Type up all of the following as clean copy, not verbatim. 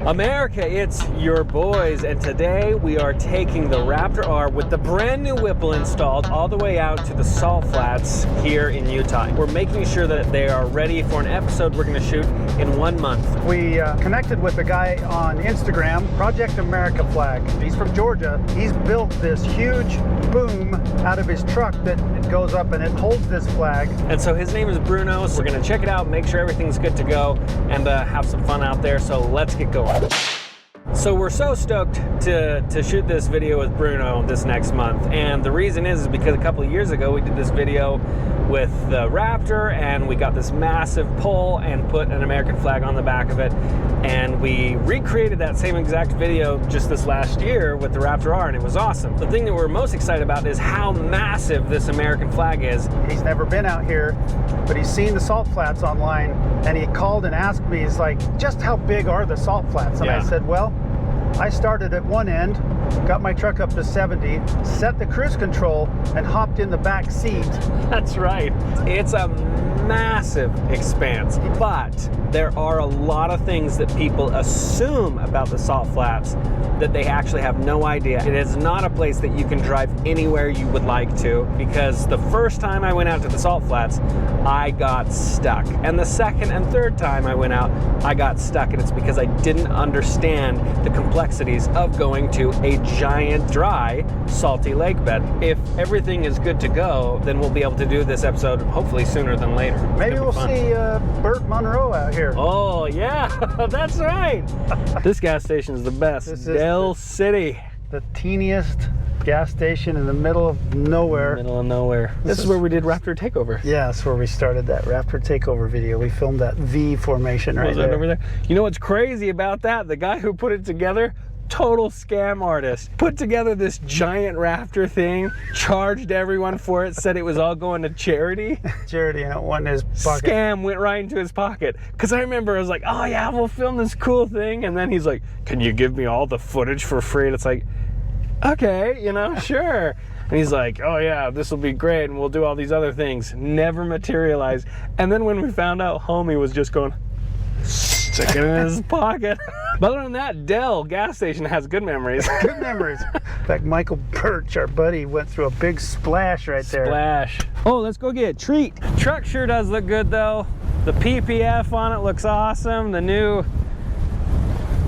America, it's your boys, and today we are taking the Raptor R with the brand new Whipple installed all the way out to the Salt Flats here in Utah. We're making sure that they are ready for an episode we're going to shoot in 1 month. We connected with a guy on Instagram, Project America Flag. He's from Georgia. He's built this huge boom out of his truck that it goes up and it holds this flag. And so his name is Bruno, so we're going to check it out, make sure everything's good to go, and have some fun out there. So let's get going. So we're so stoked to shoot this video with Bruno this next month, and the reason is because a couple of years ago we did this video with the Raptor and we got this massive pole and put an American flag on the back of it, and we recreated that same exact video just this last year with the Raptor R, and it was awesome. The thing that we're most excited about is how massive this American flag is. He's never been out here, but he's seen the Salt Flats online, and he called and asked me, he's like, just how big are the Salt Flats? And I said, well, I started at one end, got my truck up to 70, set the cruise control, and hopped in the back seat. That's right. It's a massive expanse, but there are a lot of things that people assume about the Salt Flats that they actually have no idea. It is not a place that you can drive anywhere you would like to, because the first time I went out to the Salt Flats, I got stuck. And the second and third time I went out, I got stuck, and it's because I didn't understand the complexities of going to a giant, dry, salty lake bed. If everything is good to go, then we'll be able to do this episode hopefully sooner than later. Maybe we'll see Burt Monroe out here. Oh, yeah, that's right. This gas station is the best. This is Del City. The teeniest gas station in the middle of nowhere. Middle of nowhere. This is where we did Raptor Takeover. Yeah, that's where we started that Raptor Takeover video. We filmed that V formation right there. Over there. You know what's crazy about that? The guy who put it together, total scam artist, put together this giant Raptor thing, charged everyone for it, said it was all going to charity. Charity, and it went in his pocket. Scam went right into his pocket. Because I remember I was like, oh yeah, we'll film this cool thing. And then he's like, can you give me all the footage for free? And it's like, okay, you know, sure. And he's like, oh yeah, this will be great, and we'll do all these other things. Never materialized. And then when we found out, homie was just going, stick it in his pocket. But other than that, Dell gas station has good memories. Good memories. In fact, Michael Birch, our buddy, went through a big splash right there. Splash. Oh, let's go get a treat. Truck sure does look good though. The PPF on it looks awesome. The new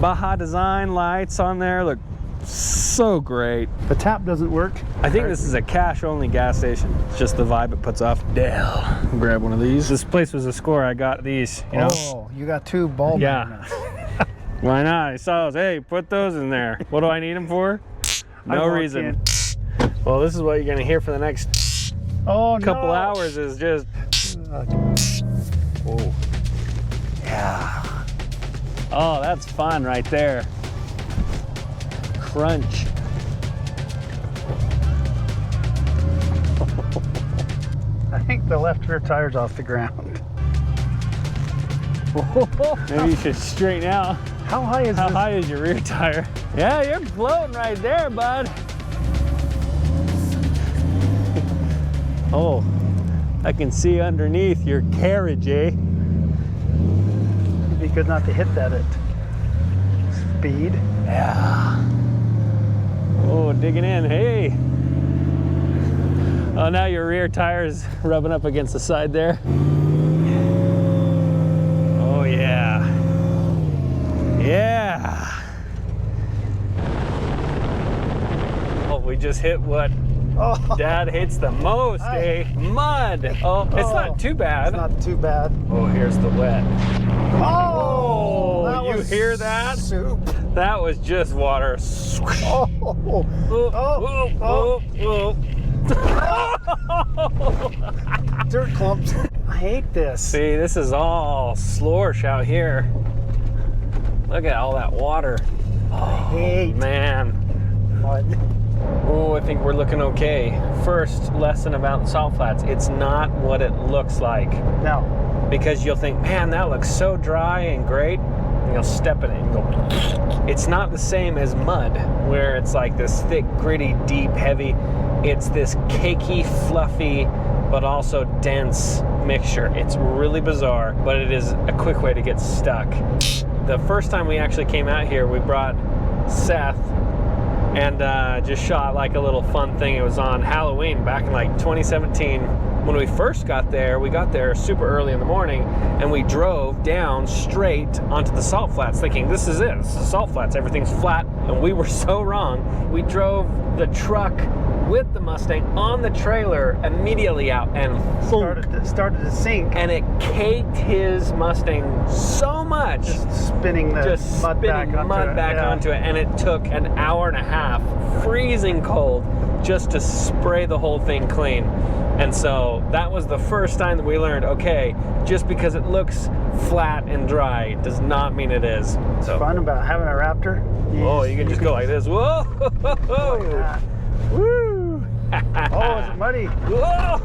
Baja Design lights on there look so great. The tap doesn't work. I think this is a cash only gas station. It's just the vibe it puts off. Dell. Grab one of these. This place was a score. I got these, you know. Oh, you got two ball magnets. Why not? I saw those. Hey, put those in there. What do I need them for? No reason. Well, this is what you're going to hear for the next couple hours is just... Oh. Yeah. Oh, that's fun right there. Crunch. I think the left rear tire's off the ground. Maybe you should straighten out. How high is How high is your rear tire? Yeah, you're floating right there, bud. Oh, I can see underneath your carriage, eh? It'd be good not to hit that at speed. Yeah. Oh, digging in. Hey. Oh, now your rear tire is rubbing up against the side there. Oh, yeah. Yeah. Oh, we just hit what Dad hates the most, eh? Mud. Oh, it's not too bad. It's not too bad. Oh, here's the wet. Oh, you hear that? Soup. That was just water. Dirt clumps. I hate this. See, this is all slorsh out here. Look at all that water. I hate man. mud. Oh, I think we're looking okay. First lesson about Salt Flats. It's not what it looks like. No. Because you'll think, man, that looks so dry and great. And you'll step in it and go. It's not the same as mud, where it's like this thick, gritty, deep, heavy. It's this cakey, fluffy, but also dense mixture. It's really bizarre, but it is a quick way to get stuck. the first time we actually came out here, we brought Seth and just shot like a little fun thing. It was on Halloween back in like 2017. When we first got there, we got there super early in the morning and we drove down straight onto the salt flats thinking this is it, this is salt flats, everything's flat, and we were so wrong. We drove the truck with the Mustang on the trailer immediately out and started to sink. And it caked his Mustang so much. Just spinning the mud back onto it. And it took an hour and a half, freezing cold, just to spray the whole thing clean. And so that was the first time that we learned, okay, just because it looks flat and dry does not mean it is. It's fun about having a Raptor. You can just go like this. Whoa! Like Woo! Oh, is it muddy? Whoa!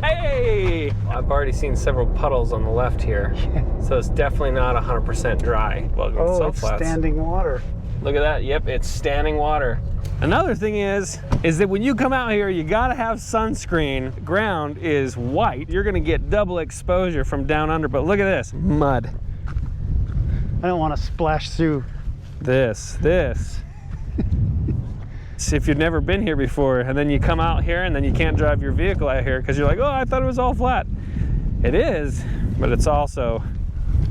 Hey! I've already seen several puddles on the left here, so it's definitely not 100% dry. Welcome to Salt Flats. Standing water. Look at that. Yep, it's standing water. Another thing is that when you come out here, you gotta have sunscreen. The ground is white. You're gonna get double exposure from down under, but look at this, mud. I don't want to splash through. This. So if you've never been here before, and then you come out here and then you can't drive your vehicle out here because you're like, oh, I thought it was all flat. It is, but it's also,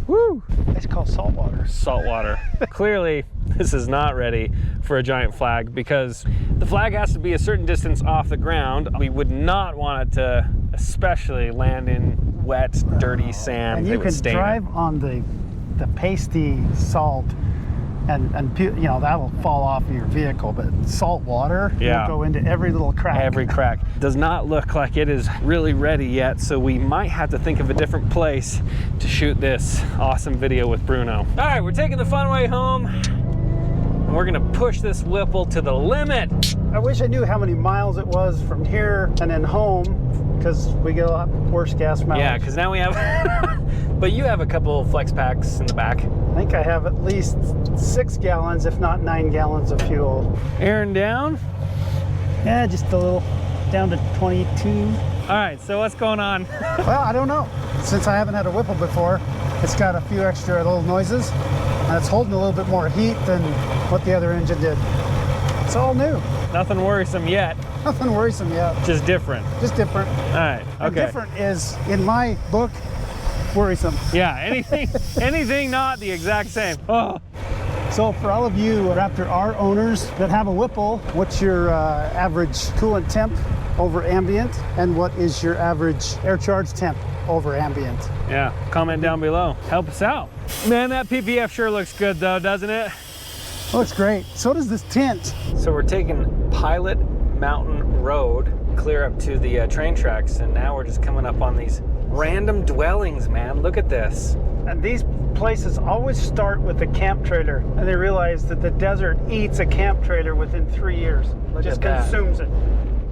woo. It's called salt water. Salt water. Clearly, this is not ready for a giant flag because the flag has to be a certain distance off the ground. We would not want it to especially land in wet, dirty sand. And you can drive on the pasty salt and you know, that will fall off of your vehicle, but salt water will go into every little crack. Every crack. Does not look like it is really ready yet, so we might have to think of a different place to shoot this awesome video with Bruno. All right, we're taking the fun way home, and we're gonna push this Whipple to the limit. I wish I knew how many miles it was from here and then home, because we get a lot worse gas mileage. Yeah, because now we have, but you have a couple of flex packs in the back. I think I have at least 6 gallons, if not 9 gallons of fuel. Airing down? Yeah, just a little, down to 22. All right, so what's going on? Well, I don't know. Since I haven't had a Whipple before, it's got a few extra little noises, and it's holding a little bit more heat than what the other engine did. It's all new. Nothing worrisome yet. Nothing worrisome yet. Just different. Just different. All right, okay. And different is, in my book, worrisome. Yeah, anything not the exact same. Oh. So for all of you Raptor R owners that have a Whipple, what's your average coolant temp over ambient, and what is your average air charge temp over ambient? Yeah, comment down below. Help us out. Man, that PPF sure looks good though, doesn't it? Looks great. So does this tint. So we're taking Pilot Mountain Road clear up to the train tracks, and now we're just coming up on these random dwellings, man. Look at this. And these places always start with a camp trailer, and they realize that the desert eats a camp trailer within 3 years. Just consumes it.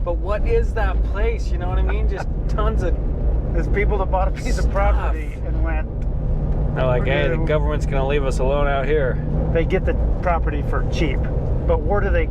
But what is that place? You know what I mean? Just tons of... There's people that bought a piece of property and went... They're like, hey, the government's gonna leave us alone out here. They get the property for cheap, but where do they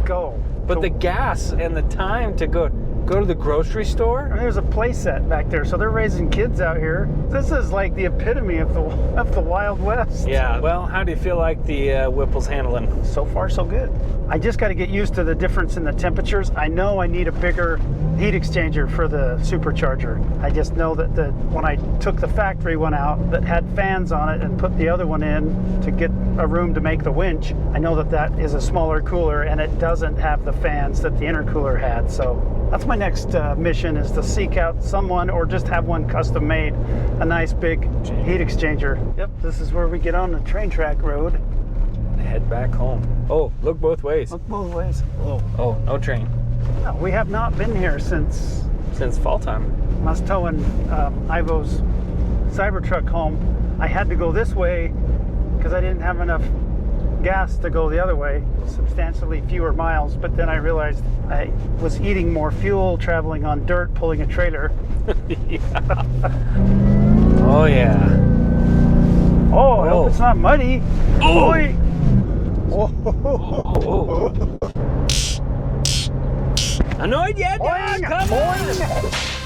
go? But the gas and the time to go to the grocery store? And there's a play set back there, so they're raising kids out here. This is like the epitome of the Wild West. Yeah, well, how do you feel like the Whipple's handling? So far, so good. I just got to get used to the difference in the temperatures. I know I need a bigger heat exchanger for the supercharger. I just know that when I took the factory one out that had fans on it and put the other one in to get a room to make the winch, I know that is a smaller cooler, and it doesn't have the fans that the intercooler had. So that's my next mission, is to seek out someone or just have one custom made, a nice big heat exchanger. Yep, this is where we get on the train track road. Head back home. Oh, look both ways. Look both ways. Whoa. Oh, no train. No, we have not been here since fall time. I was towing Ivo's Cybertruck home. I had to go this way because I didn't have enough gas to go the other way, substantially fewer miles, but then I realized I was eating more fuel traveling on dirt pulling a trailer. Yeah. Oh yeah. Oh, I hope it's not muddy. Oh. Boy. Annoyed yet? Come on.